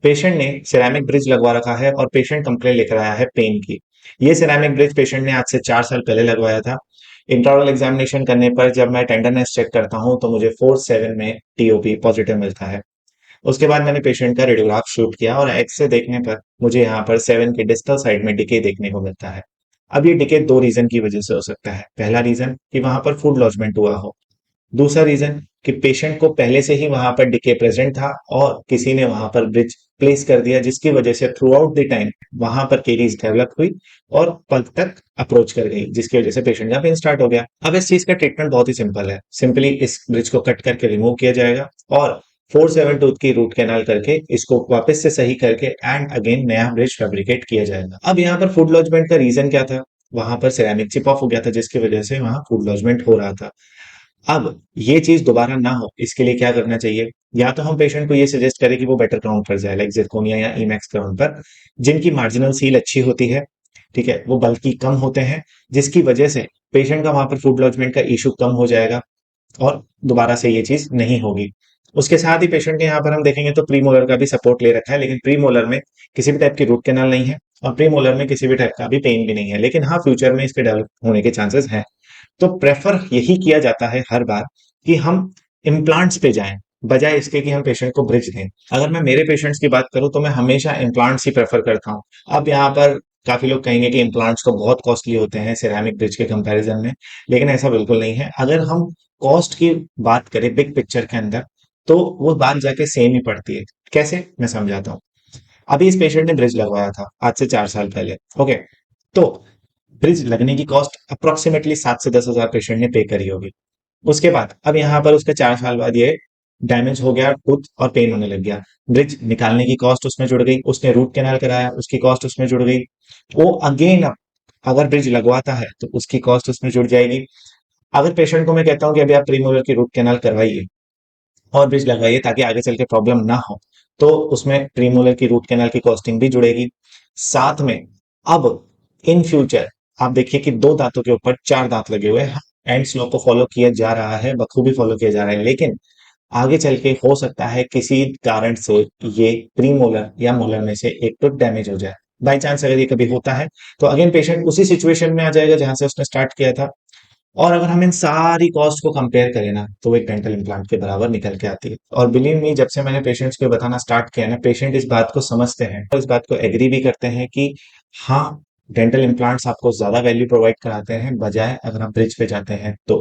Patient ने ceramic bridge लगवा रखा है और पेशेंट कंप्लेन लेकर आया है पेन की। ये सिरेमिक ब्रिज पेशेंट ने आज से 4 साल पहले लगवाया था। इंट्राओरल एग्जामिनेशन करने पर जब मैं टेंडरनेस चेक करता हूं तो मुझे 4-7 में टीओपी पॉजिटिव मिलता है। उसके बाद मैंने पेशेंट का रेडियोग्राफ शूट किया और एक्सरे देखने पर मुझे यहाँ पर 7 के डिस्टल साइड में डिके देखने को मिलता है। अब ये डिके दो रीजन की वजह से हो सकता है। पहला रीजन कि वहां पर फूड लॉजमेंट हुआ हो। दूसरा रीजन कि पेशेंट को पहले से ही वहां पर डिके प्रेजेंट था और किसी ने वहां पर ब्रिज प्लेस कर दिया, जिसकी वजह से थ्रू आउट द टाइम वहां पर केरीज डेवलप हुई और पल्प तक अप्रोच कर गई, जिसकी वजह से पेशेंट का पेन स्टार्ट हो गया। अब इस चीज का ट्रीटमेंट बहुत ही सिंपल है। सिंपली इस ब्रिज को कट करके रिमूव किया जाएगा और 4-7 टूथ की रूट कैनाल करके इसको वापस से सही करके एंड अगेन नया ब्रिज फैब्रिकेट किया जाएगा। अब यहाँ पर फूड लॉजमेंट का रीजन क्या था? वहां पर सिरेमिक चिप ऑफ हो गया था, जिसकी वजह से वहां फूड लॉजमेंट हो रहा था। अब ये चीज दोबारा ना हो इसके लिए क्या करना चाहिए? या तो हम पेशेंट को ये सजेस्ट करें कि वो बेटर क्राउन पर जाए, लाइक जिरकोनिया या ईमैक्स क्राउन पर, जिनकी मार्जिनल सील अच्छी होती है। ठीक है, वो बल्कि कम होते हैं, जिसकी वजह से पेशेंट का वहां पर फूड लॉजमेंट का इशू कम हो जाएगा और दोबारा से ये चीज नहीं होगी। उसके साथ ही पेशेंट के यहाँ पर हम देखेंगे तो प्रीमोलर का भी सपोर्ट ले रखा है, लेकिन प्रीमोलर में किसी भी टाइप की रूट कैनाल नहीं है और प्रीमोलर में किसी भी टाइप का भी पेन भी नहीं है, लेकिन हाँ फ्यूचर में इसके डेवलप होने के चांसेस हैं। तो प्रेफर यही किया जाता है हर बार कि हम इम्प्लांट्स पे जाएं, बजाय इसके कि हम पेशेंट को ब्रिज दें। अगर मैं मेरे पेशेंट्स की बात करूं तो मैं हमेशा इम्प्लांट्स ही प्रेफर करता हूं। अब यहाँ पर काफी लोग कहेंगे कि इम्प्लांट्स तो बहुत कॉस्टली होते हैं सिरेमिक ब्रिज के कंपैरिजन में, लेकिन ऐसा बिल्कुल नहीं है। अगर हम कॉस्ट की बात करें बिग पिक्चर के अंदर, तो वो बात जाके सेम ही पड़ती है। कैसे, मैं समझाता हूँ। अभी इस पेशेंट ने ब्रिज लगवाया था आज से 4 साल पहले। ओके, तो ब्रिज लगने की कॉस्ट अप्रोक्सीमेटली 7 से 10 हजार पेशेंट ने पे करी होगी। उसके बाद अब यहाँ पर उसके 4 साल बाद ये डैमेज हो गया टूथ और पेन होने लग गया। ब्रिज निकालने की कॉस्ट उसमें जुड़ गई, उसने रूट कैनाल कराया उसकी कॉस्ट उसमें जुड़ गई। वो अगेन अब अगर ब्रिज लगवाता है तो उसकी कॉस्ट उसमें जुड़ जाएगी। अगर पेशेंट को मैं कहता हूँ कि अभी आप प्रीमोलर की रूट कैनाल करवाइए और ब्रिज लगवाइए ताकि आगे चल के प्रॉब्लम ना हो, तो उसमें प्रीमोलर की रूट कैनाल की कॉस्टिंग भी जुड़ेगी। साथ में अब इन फ्यूचर आप देखिए कि 2 दांतों के ऊपर 4 दांत लगे हुए हैं। एंड स्लो को फॉलो किया जा रहा है, बखूबी फॉलो किया जा रहा है, लेकिन आगे चल के हो सकता है किसी कारण से ये प्रीमोलर या मोलर में से एक तो डैमेज हो जाए। बाई चांस अगर ये कभी होता है तो अगेन पेशेंट उसी सिचुएशन में आ जाएगा जहां से उसने स्टार्ट किया था। और अगर हम इन सारी कॉस्ट को कंपेयर करें ना, तो वो एक डेंटल इम्प्लांट के बराबर निकल के आती है। और बिलीव मी, जब से मैंने पेशेंट्स को बताना स्टार्ट किया ना, पेशेंट इस बात को समझते हैं और इस बात को एग्री भी करते हैं कि हाँ, डेंटल इम्प्लांट्स आपको ज्यादा वैल्यू प्रोवाइड कराते हैं बजाय अगर आप ब्रिज पे जाते हैं तो।